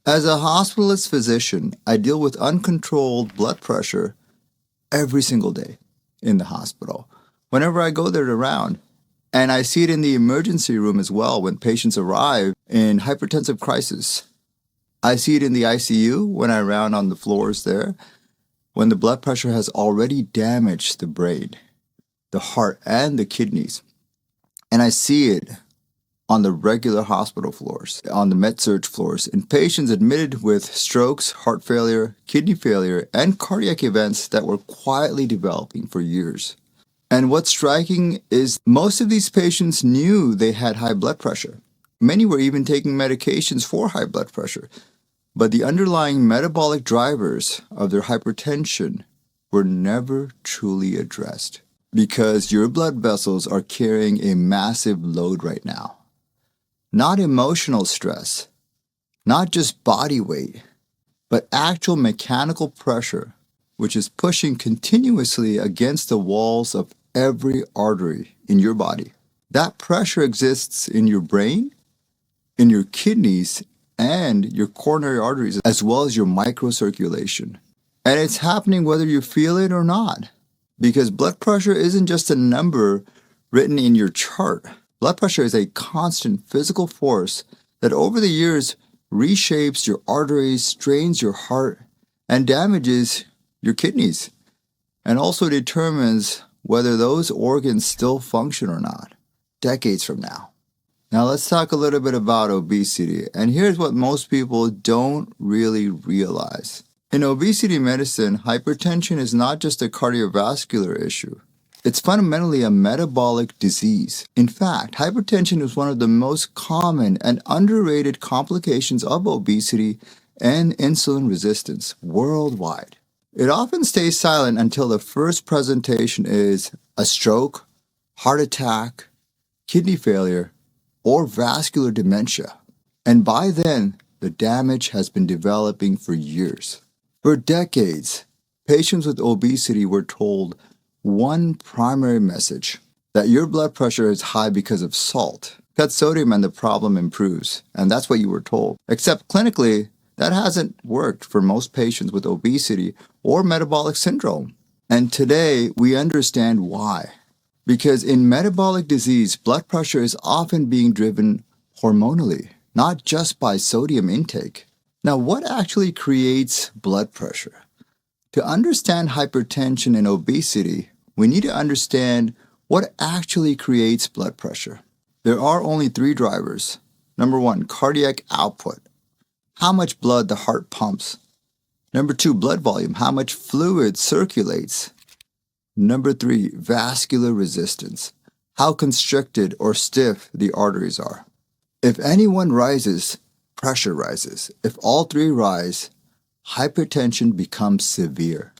As a hospitalist physician, I deal with uncontrolled blood pressure every single day in the hospital. Whenever I go there to round, and I see it in the emergency room as well when patients arrive in hypertensive crisis. I see it in the ICU when I round on the floors there, when the blood pressure has already damaged the brain, the heart, and the kidneys. And I see it on the regular hospital floors, on the med-surg floors, in patients admitted with strokes, heart failure, kidney failure, and cardiac events that were quietly developing for years. And what's striking is most of these patients knew they had high blood pressure. Many were even taking medications for high blood pressure. But the underlying metabolic drivers of their hypertension were never truly addressed because your blood vessels are carrying a massive load right now. Not emotional stress, not just body weight, but actual mechanical pressure, which is pushing continuously against the walls of every artery in your body. That pressure exists in your brain, in your kidneys, and your coronary arteries, as well as your microcirculation. And it's happening whether you feel it or not, because blood pressure isn't just a number written in your chart. Blood pressure is a constant physical force that over the years reshapes your arteries, strains your heart, and damages your kidneys, and also determines whether those organs still function or not, decades from now. Now let's talk a little bit about obesity, and here's what most people don't really realize. In obesity medicine, hypertension is not just a cardiovascular issue. It's fundamentally a metabolic disease. In fact, hypertension is one of the most common and underrated complications of obesity and insulin resistance worldwide. It often stays silent until the first presentation is a stroke, heart attack, kidney failure, or vascular dementia. And by then, the damage has been developing for years. For decades, patients with obesity were told one primary message, that your blood pressure is high because of salt. Cut sodium and the problem improves, and that's what you were told. Except clinically, that hasn't worked for most patients with obesity or metabolic syndrome. And today, we understand why. Because in metabolic disease, blood pressure is often being driven hormonally, not just by sodium intake. Now, what actually creates blood pressure? To understand hypertension and obesity, we need to understand what actually creates blood pressure. There are only three drivers. Number one, cardiac output. How much blood the heart pumps. Number two, blood volume. How much fluid circulates. Number three, vascular resistance. How constricted or stiff the arteries are. If any one rises, pressure rises. If all three rise, hypertension becomes severe.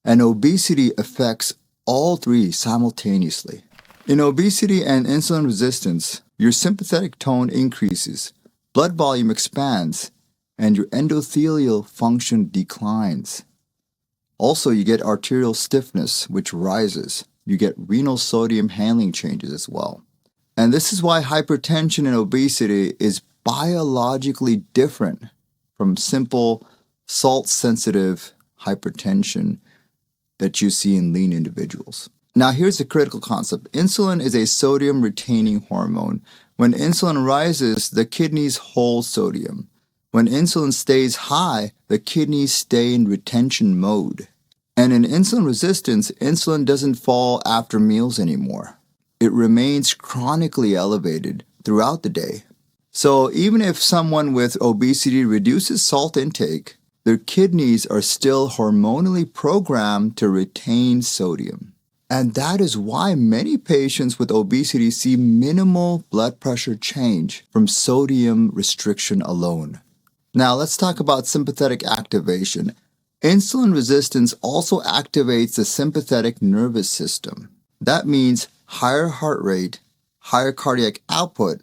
And obesity affects all three simultaneously. In obesity and insulin resistance, your sympathetic tone increases, blood volume expands, and your endothelial function declines. Also, you get arterial stiffness, which rises. You get renal sodium handling changes as well. And this is why hypertension and obesity is biologically different from simple salt-sensitive hypertension that you see in lean individuals. Now, here's the critical concept. Insulin is a sodium-retaining hormone. When insulin rises, the kidneys hold sodium. When insulin stays high, the kidneys stay in retention mode. And in insulin resistance, insulin doesn't fall after meals anymore. It remains chronically elevated throughout the day. So even if someone with obesity reduces salt intake, their kidneys are still hormonally programmed to retain sodium. And that is why many patients with obesity see minimal blood pressure change from sodium restriction alone. Now let's talk about sympathetic activation. Insulin resistance also activates the sympathetic nervous system. That means higher heart rate, higher cardiac output,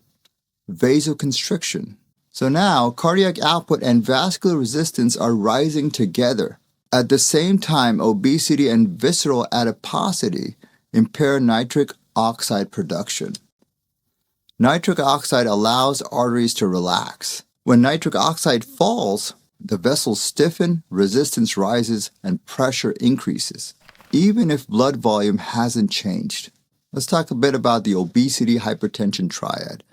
vasoconstriction. So now, cardiac output and vascular resistance are rising together. At the same time, obesity and visceral adiposity impair nitric oxide production. Nitric oxide allows arteries to relax, When nitric oxide falls, the vessels stiffen, resistance rises, and pressure increases, even if blood volume hasn't changed. Let's talk a bit about the obesity-hypertension triad.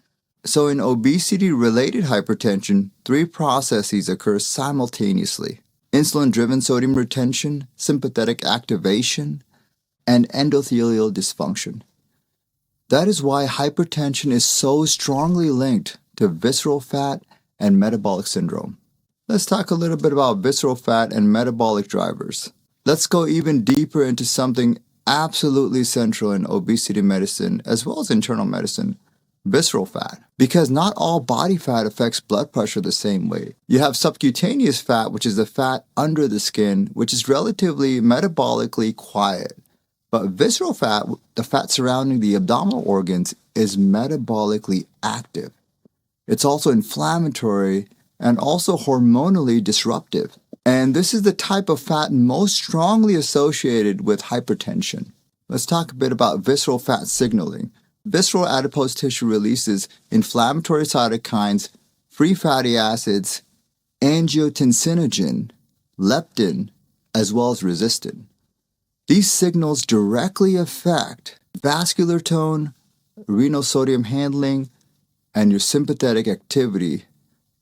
So in obesity-related hypertension, 3 processes occur simultaneously: insulin-driven sodium retention, sympathetic activation, and endothelial dysfunction. That is why hypertension is so strongly linked to visceral fat and metabolic syndrome. Let's talk a little bit about visceral fat and metabolic drivers. Let's go even deeper into something absolutely central in obesity medicine as well as internal medicine: visceral fat. Because not all body fat affects blood pressure the same way. You have subcutaneous fat, which is the fat under the skin, which is relatively metabolically quiet. But visceral fat, the fat surrounding the abdominal organs, is metabolically active. It's also inflammatory and also hormonally disruptive. And this is the type of fat most strongly associated with hypertension. Let's talk a bit about visceral fat signaling. Visceral adipose tissue releases inflammatory cytokines, free fatty acids, angiotensinogen, leptin, as well as resistin. These signals directly affect vascular tone, renal sodium handling, and your sympathetic activity,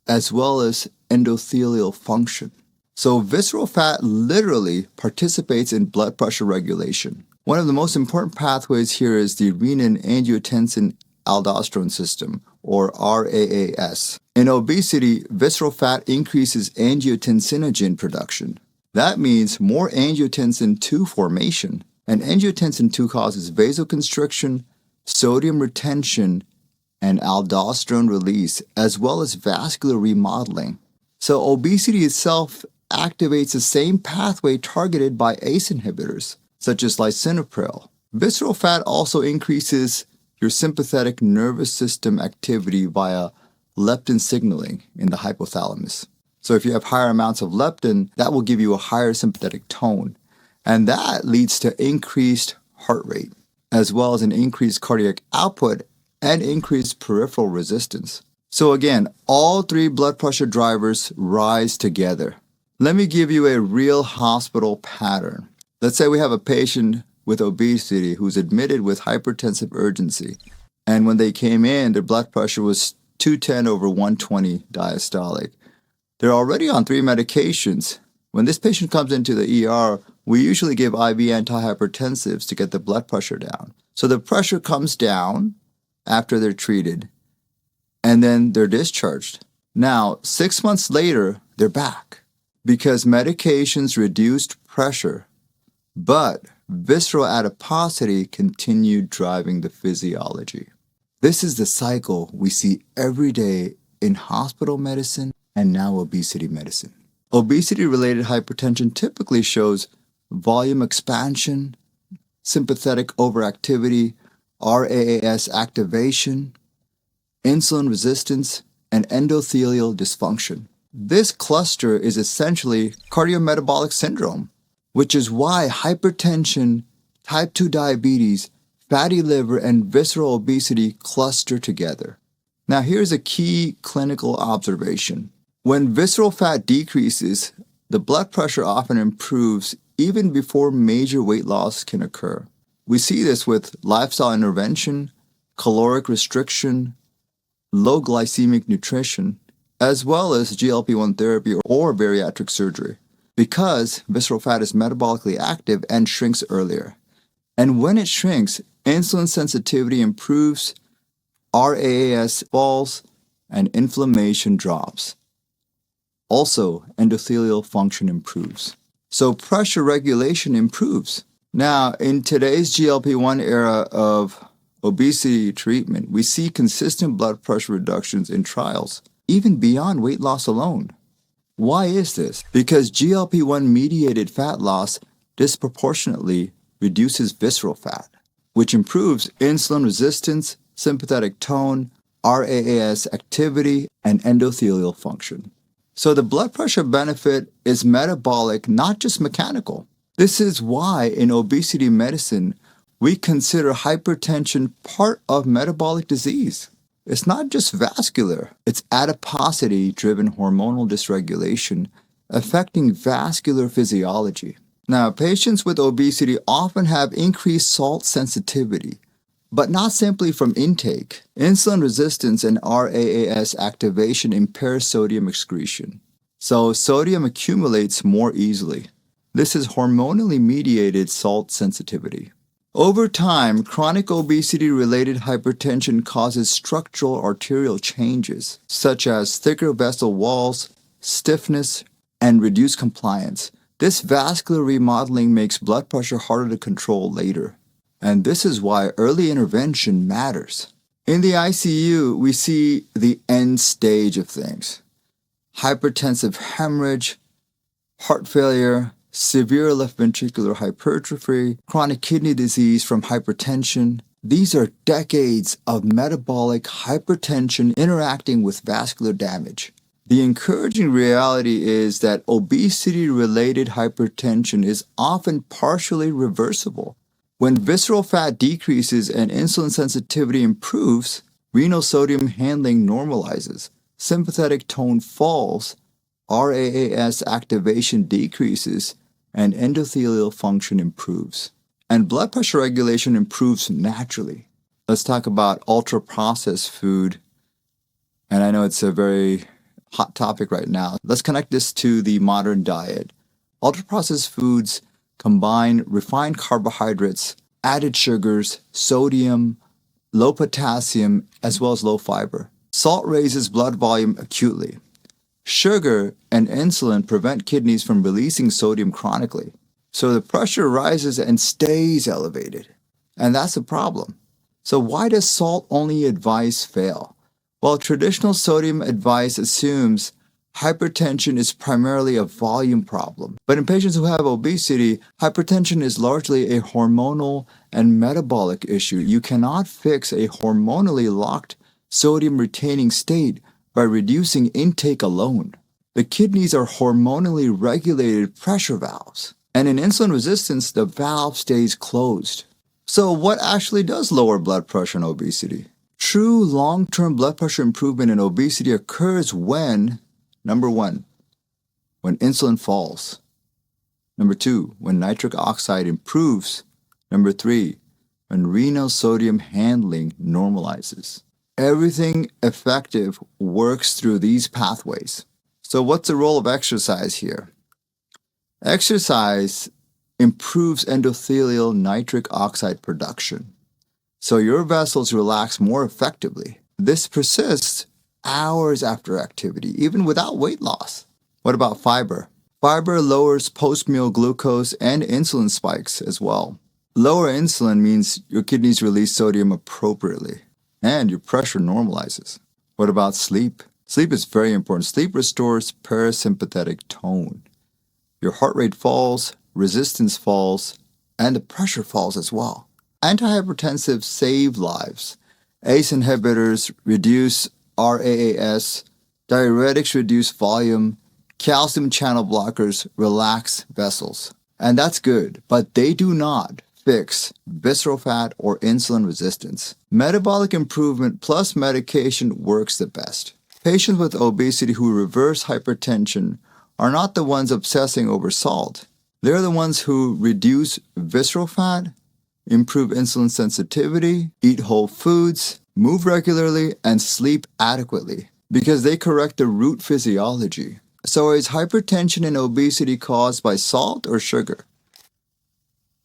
as well as endothelial function. So visceral fat literally participates in blood pressure regulation. One of the most important pathways here is the renin-angiotensin-aldosterone system, or RAAS. In obesity, visceral fat increases angiotensinogen production. That means more angiotensin II formation, and angiotensin II causes vasoconstriction, sodium retention, and aldosterone release, as well as vascular remodeling. So obesity itself activates the same pathway targeted by ACE inhibitors, such as lisinopril. Visceral fat also increases your sympathetic nervous system activity via leptin signaling in the hypothalamus. So if you have higher amounts of leptin, that will give you a higher sympathetic tone. And that leads to increased heart rate, as well as an increased cardiac output and increased peripheral resistance. So again, all 3 blood pressure drivers rise together. Let me give you a real hospital pattern. Let's say we have a patient with obesity who's admitted with hypertensive urgency. And when they came in, their blood pressure was 210/120 diastolic. They're already on 3 medications. When this patient comes into the ER, we usually give IV antihypertensives to get the blood pressure down. So the pressure comes down after they're treated, and then they're discharged. Now, 6 months later, they're back because medications reduced pressure, but visceral adiposity continued driving the physiology. This is the cycle we see every day in hospital medicine and now obesity medicine. Obesity-related hypertension typically shows volume expansion, sympathetic overactivity, RAAS activation, insulin resistance, and endothelial dysfunction. This cluster is essentially cardiometabolic syndrome, which is why hypertension, type 2 diabetes, fatty liver, and visceral obesity cluster together. Now here's a key clinical observation. When visceral fat decreases, the blood pressure often improves even before major weight loss can occur. We see this with lifestyle intervention, caloric restriction, low glycemic nutrition, as well as GLP-1 therapy or bariatric surgery, because visceral fat is metabolically active and shrinks earlier. And when it shrinks, insulin sensitivity improves, RAAS falls, and inflammation drops. Also, endothelial function improves. So pressure regulation improves. Now, in today's GLP-1 era of obesity treatment, we see consistent blood pressure reductions in trials, even beyond weight loss alone. Why is this? Because GLP-1 mediated fat loss disproportionately reduces visceral fat, which improves insulin resistance, sympathetic tone, RAAS activity, and endothelial function. So the blood pressure benefit is metabolic, not just mechanical. This is why in obesity medicine, we consider hypertension part of metabolic disease. It's not just vascular, it's adiposity-driven hormonal dysregulation affecting vascular physiology. Now, patients with obesity often have increased salt sensitivity, but not simply from intake. Insulin resistance and RAAS activation impairs sodium excretion, so sodium accumulates more easily. This is hormonally mediated salt sensitivity. Over time, chronic obesity-related hypertension causes structural arterial changes, such as thicker vessel walls, stiffness, and reduced compliance. This vascular remodeling makes blood pressure harder to control later. And this is why early intervention matters. In the ICU, we see the end stage of things. Hypertensive hemorrhage, heart failure, severe left ventricular hypertrophy, chronic kidney disease from hypertension. These are decades of metabolic hypertension interacting with vascular damage. The encouraging reality is that obesity-related hypertension is often partially reversible. When visceral fat decreases and insulin sensitivity improves, renal sodium handling normalizes, sympathetic tone falls, RAAS activation decreases, and endothelial function improves. And blood pressure regulation improves naturally. Let's talk about ultra-processed food. And I know it's a very hot topic right now. Let's connect this to the modern diet. Ultra-processed foods combine refined carbohydrates, added sugars, sodium, low potassium, as well as low fiber. Salt raises blood volume acutely. Sugar and insulin prevent kidneys from releasing sodium chronically. So the pressure rises and stays elevated. And that's a problem. So why does salt-only advice fail? Well, traditional sodium advice assumes hypertension is primarily a volume problem. But in patients who have obesity, hypertension is largely a hormonal and metabolic issue. You cannot fix a hormonally locked sodium-retaining state by reducing intake alone. The kidneys are hormonally regulated pressure valves, and in insulin resistance, the valve stays closed. So what actually does lower blood pressure in obesity? True long-term blood pressure improvement in obesity occurs when, number one, when insulin falls. Number two, when nitric oxide improves. Number three, when renal sodium handling normalizes. Everything effective works through these pathways. So what's the role of exercise here? Exercise improves endothelial nitric oxide production, so your vessels relax more effectively. This persists hours after activity, even without weight loss. What about fiber? Fiber lowers post-meal glucose and insulin spikes as well. Lower insulin means your kidneys release sodium appropriately, and your pressure normalizes. What about sleep? Sleep is very important. Sleep restores parasympathetic tone. Your heart rate falls, resistance falls, and the pressure falls as well. Antihypertensives save lives. ACE inhibitors reduce RAAS, diuretics reduce volume, calcium channel blockers relax vessels. And that's good, but they do not fix visceral fat or insulin resistance. Metabolic improvement plus medication works the best. Patients with obesity who reverse hypertension are not the ones obsessing over salt. They're the ones who reduce visceral fat, improve insulin sensitivity, eat whole foods, move regularly, and sleep adequately because they correct the root physiology. So is hypertension and obesity caused by salt or sugar?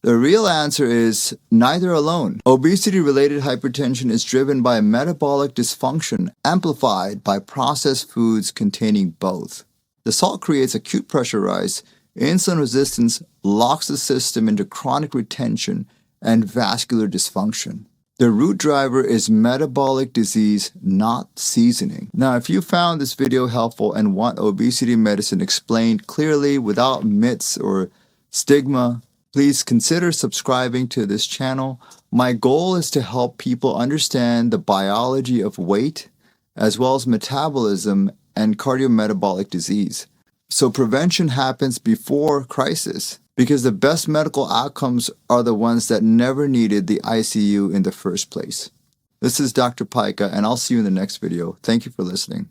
The real answer is neither alone. Obesity-related hypertension is driven by metabolic dysfunction amplified by processed foods containing both. The salt creates acute pressure rise, insulin resistance locks the system into chronic retention and vascular dysfunction. The root driver is metabolic disease, not seasoning. Now, if you found this video helpful and want obesity medicine explained clearly without myths or stigma, please consider subscribing to this channel. My goal is to help people understand the biology of weight, as well as metabolism and cardiometabolic disease. So prevention happens before crisis, because the best medical outcomes are the ones that never needed the ICU in the first place. This is Dr. Paika, and I'll see you in the next video. Thank you for listening.